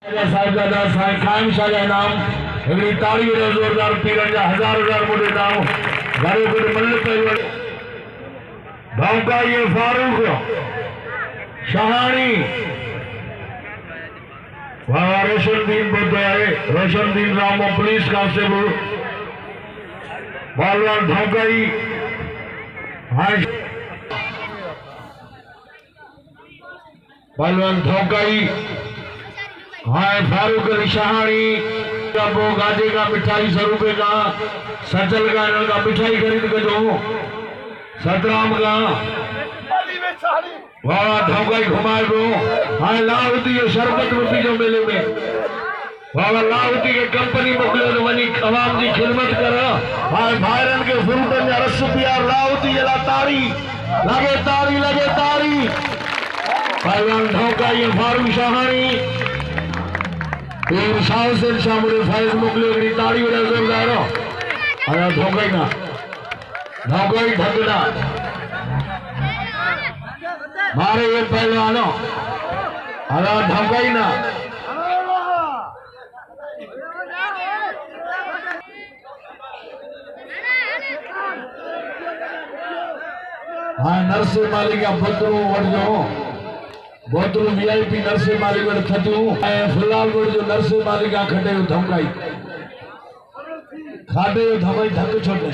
साहिबजादा साईं कायम शाह जा नाम हिकिड़ी ताड़ी वॾो ज़ोरदार पीरनि जा हज़ार मोटे नाम घरे कुझु मल पे भौंकाई फारूक शहाणी वाह रोशनदीन बुद्ध है रोशनदीन रामो पुलिस कांस्टेबल बालवान भौंकाई बालवान भौंकाई हाय फारूक अली शहानी वो गाजे का मिठाई 100 रुपए का सचल का मिठाई खरीद के दो सतराम का वाह धोखाई घुमाए दो हाय लाहौती शरबत में पीजो मेले में वाह लाहौती के कंपनी मोकलियो तो वनी अवाम की खिदमत कर हाय भाइरन के फ्रूटन जा रस पिया लाहौती ला तारी लगे तारी पहलवान धोखाई फारूक शहानी पीर शाह से शामुरे फाइज मोकलियो की ताड़ी वड़ा जोरदार अरे धोखाई ना धोखाई ढगड़ा मारे ये पहलवानो अरे धोखाई ना हाँ नरसिंह मालिक का बोतरू वड़ो बोतरू वीआईपी नरसिंह मालिक वड़ थतियूं फिलहाल वड़ जो नरसिंह मालिक का खटे धोखाई खाधे धोखाई धक छोड़े